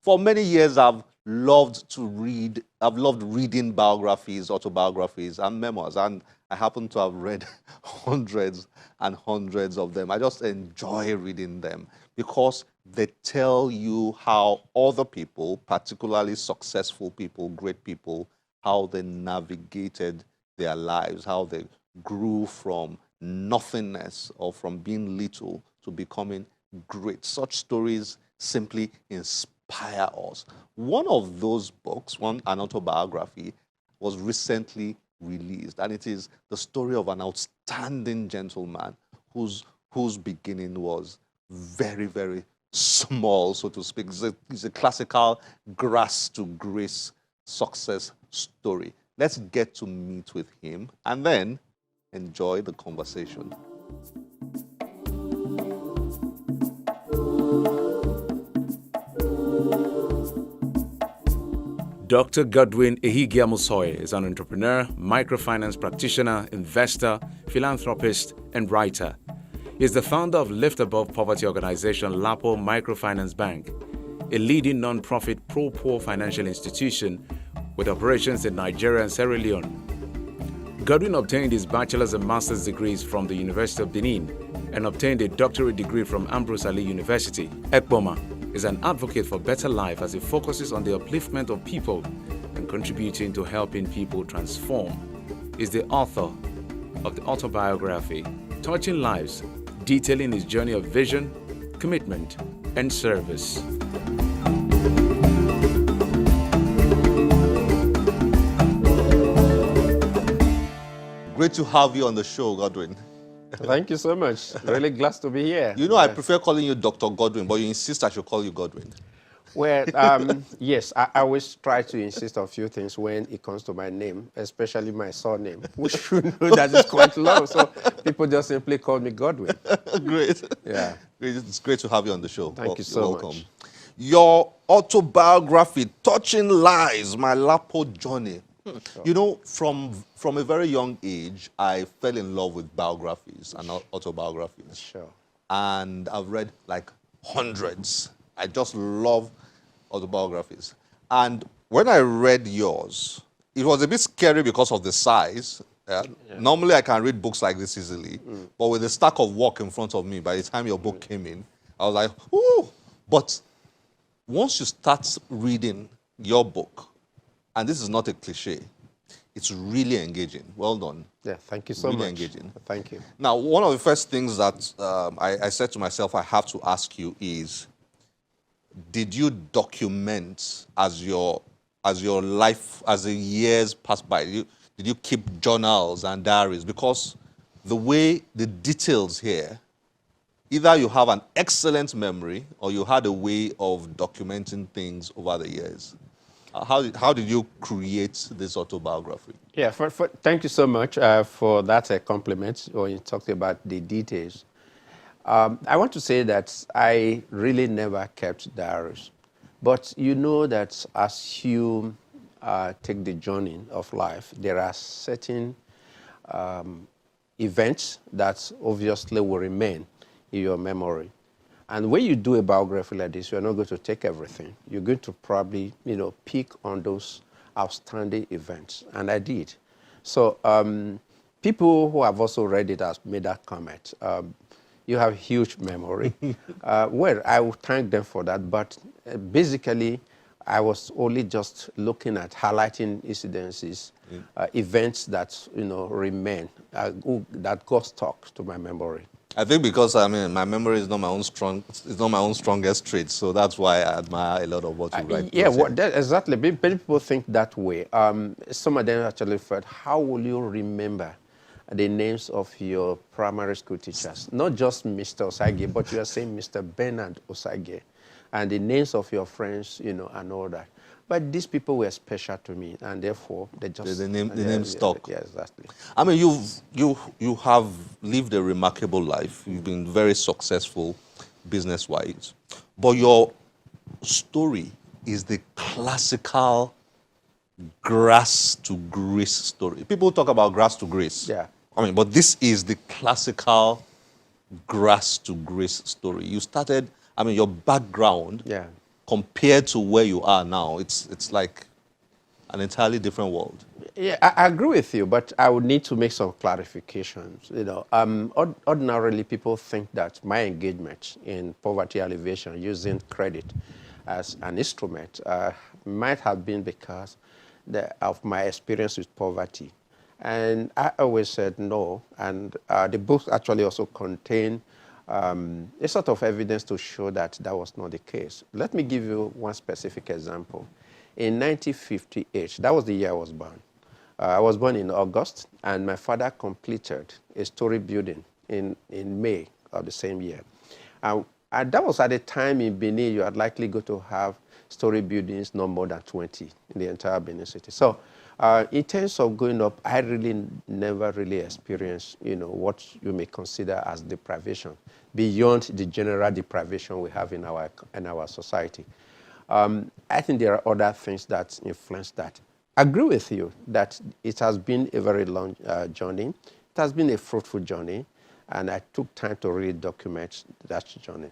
For many years, I've loved reading biographies, autobiographies, and memoirs. And I happen to have read hundreds and hundreds of them. I just enjoy reading them because they tell you how other people, particularly successful people, great people, how they navigated their lives, how they grew from nothingness or from being little to becoming great. Such stories simply inspire us. One of those books, an autobiography, was recently released, and it is the story of an outstanding gentleman whose beginning was very, very small, so to speak. It's a classical grass to grace success story. Let's get to meet with him and then enjoy the conversation. Dr. Godwin Ehigiamosue is an entrepreneur, microfinance practitioner, investor, philanthropist, and writer. He is the founder of Lift Above Poverty organization LAPO Microfinance Bank, a leading non-profit pro-poor financial institution with operations in Nigeria and Sierra Leone. Godwin obtained his bachelor's and master's degrees from the University of Benin and obtained a doctorate degree from Ambrose Ali University. Ekpoma is an advocate for better life as he focuses on the upliftment of people and contributing to helping people transform. He is the author of the autobiography, Touching Lives, detailing his journey of vision, commitment, and service. Great to have you on the show, Godwin. Thank you so much. Really glad to be here. You know, I prefer calling you Dr. Godwin, but you insist I should call you Godwin. Well, yes, I always try to insist on a few things when it comes to my name, especially my surname, which you know that is quite long. So people just simply call me Godwin. Great. Yeah. It's great to have you on the show. Thank you so much. Your autobiography, Touching Lives, My LAPO Journey. Sure. You know, from a very young age, I fell in love with biographies and autobiographies. Sure. And I've read like hundreds. I just love autobiographies. And when I read yours, it was a bit scary because of the size. Yeah? Yeah. Normally, I can read books like this easily. But with the stack of work in front of me, by the time your book came in, I was like, ooh. But once you start reading your book, and this is not a cliche, it's really engaging. Well done. Yeah, thank you so much. Really engaging. Thank you. Now, one of the first things that I said to myself I have to ask you is, did you document as your life, as the years passed by? Did you keep journals and diaries? Because the way, the details here, either you have an excellent memory or you had a way of documenting things over the years. How did you create this autobiography? Yeah, thank you so much for that compliment when you talked about the details. I want to say that I really never kept diaries. But you know that as you take the journey of life, there are certain events that obviously will remain in your memory. And when you do a biography like this, you're not going to take everything. You're going to probably, pick on those outstanding events. And I did. So people who have also read it have made that comment. You have huge memory. Well, I will thank them for that. But basically, I was only just looking at highlighting incidences, events that, remain, that got stuck to my memory. I think because my memory is not my own strongest trait, so that's why I admire a lot of what you write. Yeah, exactly. Many people think that way. Some of them actually felt, how will you remember the names of your primary school teachers? Not just Mr. Osage, but you are saying Mr. Bernard Osage, and the names of your friends, and all that. But these people were special to me, and therefore they just the name stuck. Yeah, exactly. I mean, you have lived a remarkable life. You've been very successful business-wise, but your story is the classical grass to grace story. People talk about grass to grace. Yeah. I mean, but this is the classical grass to grace story. You started. I mean, your background. Yeah. compared to where you are now, it's like an entirely different world. Yeah, I agree with you, but I would need to make some clarifications. Ordinarily, people think that my engagement in poverty alleviation using credit as an instrument might have been because of my experience with poverty. And I always said no. And the book actually also contained a sort of evidence to show that that was not the case. Let me give you one specific example. In 1958, that was the year I was born. I was born in August, and my father completed a story building in May of the same year. And that was at a time in Benin, you are likely going to have story buildings no more than 20 in the entire Benin city. So in terms of growing up, I really never really experienced, what you may consider as deprivation, beyond the general deprivation we have in our society. I think there are other things that influence that. I agree with you that it has been a very long journey. It has been a fruitful journey, and I took time to really document that journey.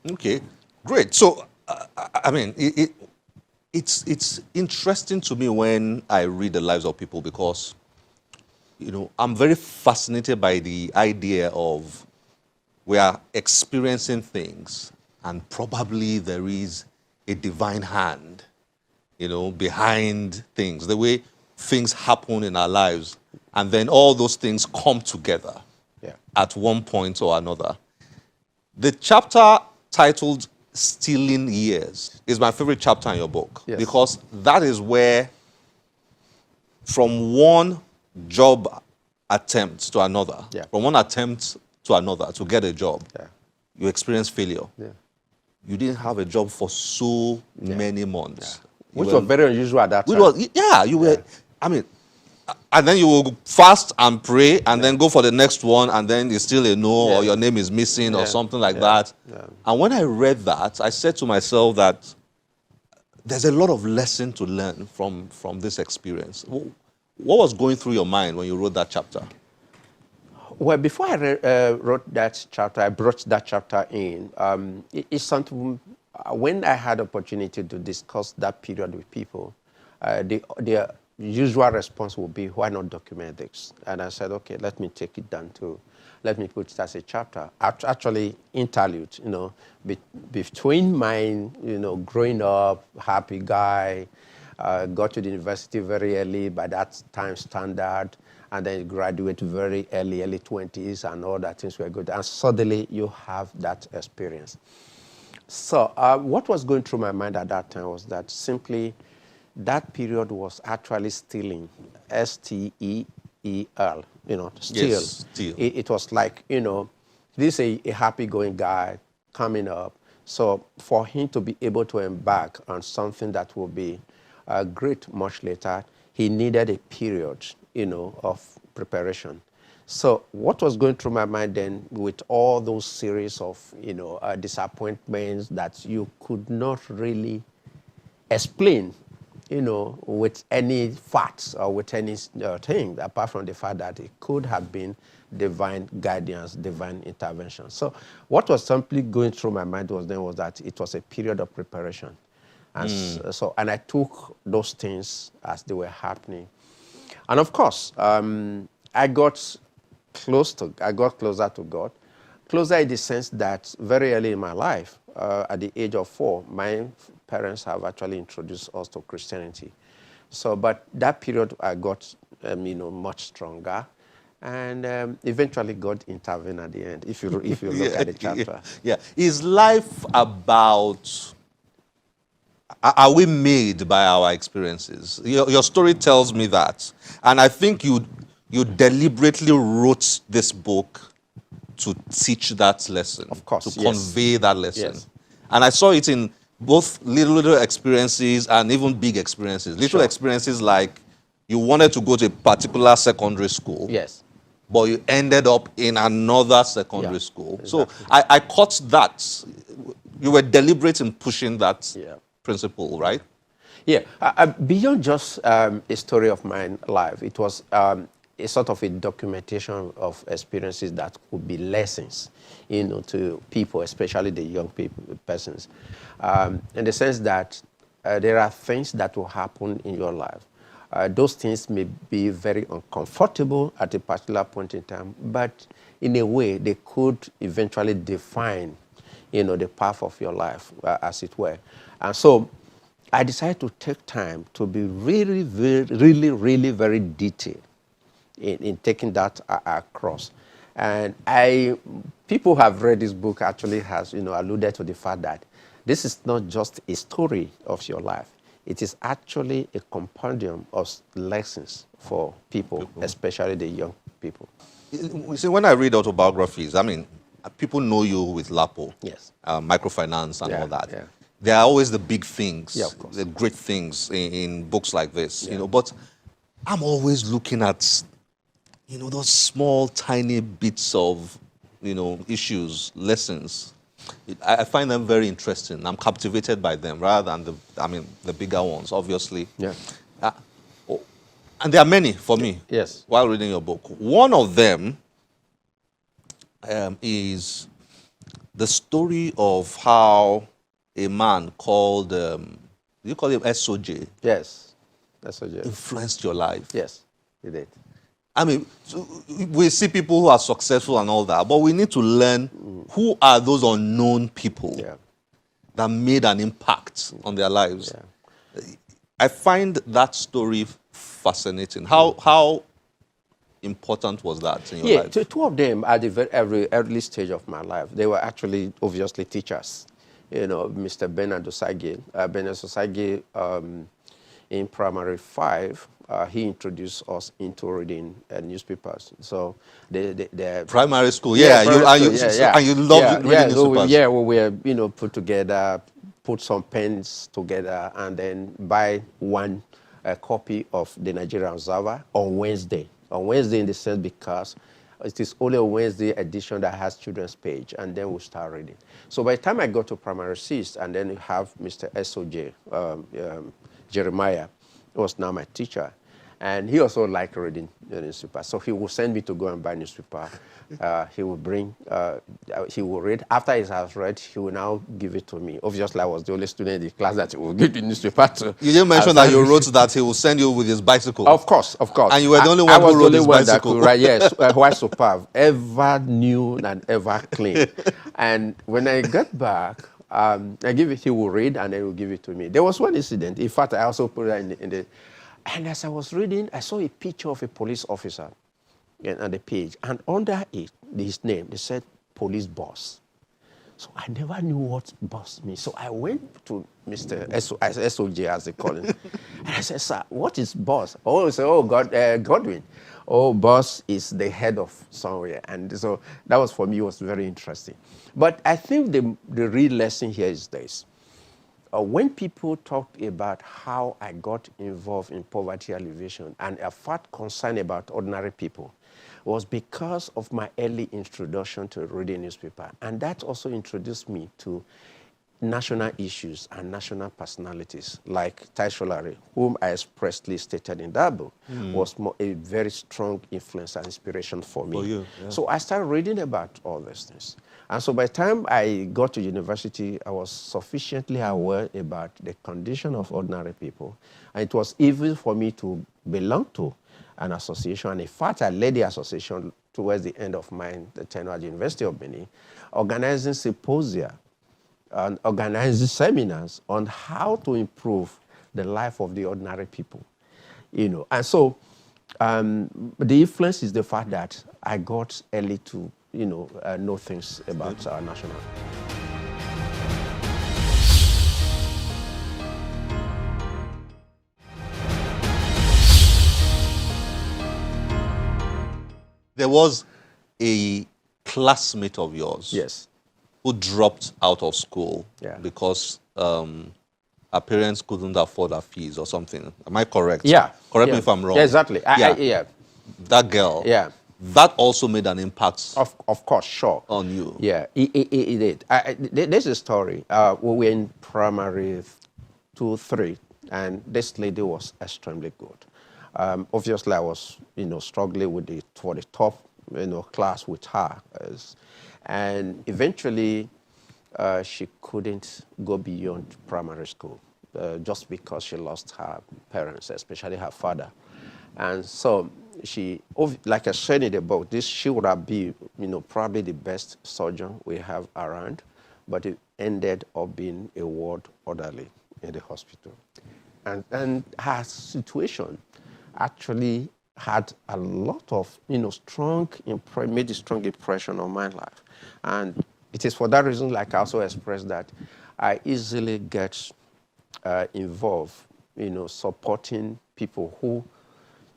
Okay, great. So, I mean, it's interesting to me when I read the lives of people because, I'm very fascinated by the idea of we are experiencing things and probably there is a divine hand, behind things, the way things happen in our lives, and then all those things come together at one point or another. The chapter titled Stealing Years is my favorite chapter in your book because that is where, from one job attempt to another, from one attempt to another to get a job, you experience failure. You didn't have a job for so many months. Which was very unusual at that time. You were, and then you will fast and pray and then go for the next one and then it's still a no or your name is missing or something like that. And when I read that, I said to myself that there's a lot of lesson to learn from this experience. What was going through your mind when you wrote that chapter? Well, before I wrote that chapter, I brought that chapter in. It's something, when I had opportunity to discuss that period with people, the usual response would be, why not document this? And I said, okay, let me take it down to, let me put it as a chapter. Actually, interlude, between mine, growing up, happy guy, got to the university very early, by that time standard, and then graduate very early 20s, and all that things were good. And suddenly you have that experience. So what was going through my mind at that time was that simply that period was actually stealing, S-T-E-E-L, steal. Yes, steal. It was like, this is a happy-going guy coming up. So for him to be able to embark on something that will be great much later, he needed a period, of preparation. So what was going through my mind then, with all those series of, disappointments that you could not really explain, with any facts or with any thing, apart from the fact that it could have been divine guidance, divine intervention. So what was simply going through my mind was that it was a period of preparation. And and I took those things as they were happening. And of course, I got closer to God, closer in the sense that very early in my life, at the age of 4, my parents have actually introduced us to Christianity. So, but that period I got, much stronger, and eventually God intervened at the end. If you look at the chapter, Is life about? Are we made by our experiences? Your story tells me that, and I think you deliberately wrote this book to teach that lesson, of course, to convey that lesson. Yes. And I saw it in both little experiences and even big experiences. Little experiences like you wanted to go to a particular secondary school, yes, but you ended up in another secondary school. Exactly. So I caught that. You were deliberate in pushing that principle, right? Yeah. Beyond just a story of my life, it was a a sort of a documentation of experiences that could be lessons, to people, especially the young persons, in the sense that there are things that will happen in your life. Those things may be very uncomfortable at a particular point in time, but in a way, they could eventually define, the path of your life, as it were. And so I decided to take time to be really, really very detailed in taking that across. And people who have read this book actually has, alluded to the fact that this is not just a story of your life. It is actually a compendium of lessons for people, especially the young people. You see, when I read autobiographies, I mean, people know you with LAPO, Yes. Microfinance and all that. Yeah. There are always the big things, Yeah, of course. the great things in books like this, Yeah. But I'm always looking at, those small, tiny bits of, issues, lessons. I find them very interesting. I'm captivated by them rather than the bigger ones, obviously. Yeah. And there are many for me. Yes. While reading your book, one of them is the story of how a man called, you call him SOJ, Yes. That's what you. influenced your life. Yes, he did. I mean, we see people who are successful and all that, but we need to learn who are those unknown people Yeah. that made an impact on their lives. Yeah. I find that story fascinating. How important was that in your life? Two of them at the very early stage of my life, they were actually obviously teachers. Mr. Bernard Osage. Bernard Osage, in primary 5, he introduced us into reading newspapers. So the Primary school, primary school, and you loved reading so newspapers. we were, put together, put some pens together, and then buy one copy of the Nigerian Observer on Wednesday. On Wednesday, in the sense because it is only a Wednesday edition that has children's page, and then we'll start reading. So by the time I got to primary 6, and then you have Mr. SOJ, Jeremiah, who was now my teacher, and he also liked reading the newspaper. So he would send me to go and buy newspaper. He would bring, he would read. After he has read, he will now give it to me. Obviously, I was the only student in the class that he would give the newspaper to. You didn't mention that you wrote that he will send you with his bicycle. Of course. And you were the only one who rode his bicycle. Right, yes, white superb, ever new and ever clean. And when I got back, he will read and then he will give it to me. There was one incident. In fact, I also put that in the. And as I was reading, I saw a picture of a police officer on the page. And under it, his name, they said police boss. So I never knew what boss means. So I went to Mr. SOJ, as they call him. And I said, sir, what is boss? Oh, he said, Godwin. Oh, boss is the head of somewhere. And so that was, for me, was very interesting. But I think the real lesson here is this. When people talk about how I got involved in poverty alleviation and a fat concern about ordinary people was because of my early introduction to reading newspaper. And that also introduced me to national issues and national personalities like Taisholare, whom I expressly stated in that book, was a very strong influence and inspiration for me. For you, yeah. So I started reading about all these things. And so by the time I got to university, I was sufficiently aware about the condition of ordinary people. And it was easy for me to belong to an association. And in fact, I led the association towards the end of my tenure at the University of Benin, organizing symposia and organizing seminars on how to improve the life of the ordinary people. And so the influence is the fact that I got early to know things about our national. There was a classmate of yours, Yes. who dropped out of school because her parents couldn't afford her fees or something. Am I correct? Yeah. Correct me if I'm wrong. Yeah, exactly. That girl. Yeah. That also made an impact Of course, sure. on you. Yeah, it did. There's a story. We were in primary 2, 3, and this lady was extremely good. Obviously, I was, struggling with for the top, class with her. And eventually, she couldn't go beyond primary school just because she lost her parents, especially her father. And so she, like I said in the book, she would have been, probably the best surgeon we have around, but it ended up being a ward orderly in the hospital. And her situation actually had a lot of, made a strong impression on my life. And it is for that reason, like I also expressed, that I easily get involved, supporting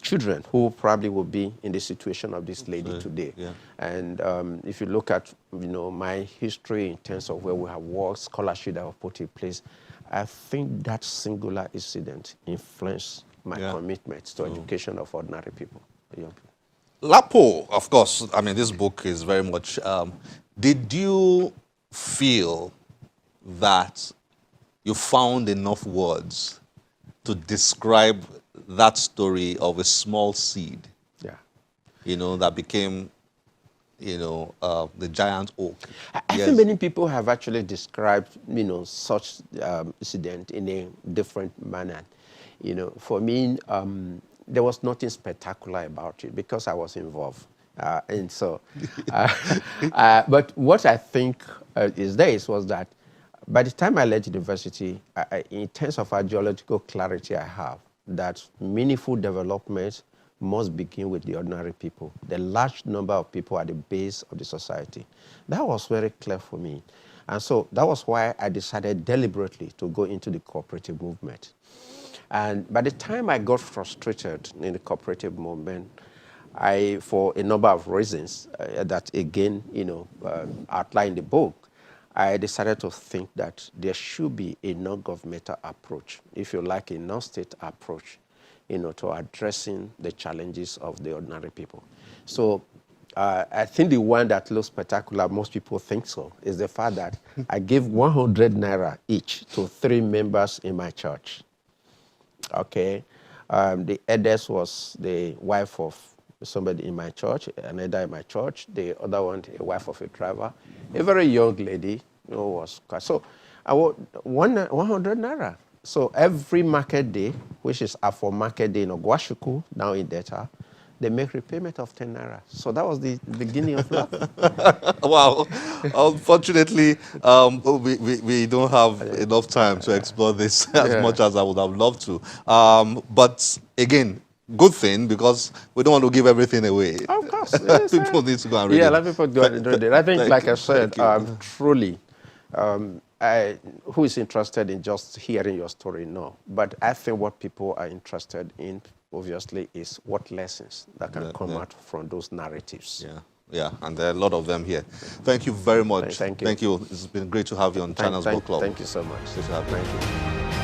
children who probably will be in the situation of this lady today. Yeah. And if you look at, my history in terms of where we have worked, scholarship that I've put in place, I think that singular incident influenced my commitment to education of ordinary people, young people. LAPO, of course, I mean, this book is very much, did you feel that you found enough words to describe that story of a small seed, that became, the giant oak? I think many people have actually described, such incident in a different manner. For me, there was nothing spectacular about it because I was involved. And so, but what I think was that by the time I left university, in terms of ideological clarity I have, that meaningful development must begin with the ordinary people, the large number of people at the base of the society. That was very clear for me. And so that was why I decided deliberately to go into the cooperative movement. And by the time I got frustrated in the cooperative movement, for a number of reasons that again, outlined in the book, I decided to think that there should be a non-governmental approach, if you like, a non-state approach, to addressing the challenges of the ordinary people. So I think the one that looks spectacular, most people think so, is the fact that I gave 100 naira each to 3 members in my church. Okay. The eldest was the wife of somebody in my church, another in my church, the other one, a wife of a driver, a very young lady who was quite. So I want 100 naira. So every market day, which is for market day in Ogwashuku, now in Delta, they make repayment of 10 naira. So that was the beginning of LAPO. Wow. Unfortunately, we don't have enough time to explore this as much as I would have loved to. But again, good thing, because we don't want to give everything away. Of course. People need to go and read it. Yeah, let people go and read it. I think, like I said, truly, who is interested in just hearing your story? No. But I think what people are interested in, obviously, is what lessons that can come out from those narratives. Yeah, and there are a lot of them here. Thank you very much. Thank you. Thank you. It's been great to have you on Channels Book Club. Thank you so much. Good to have you. Thank you.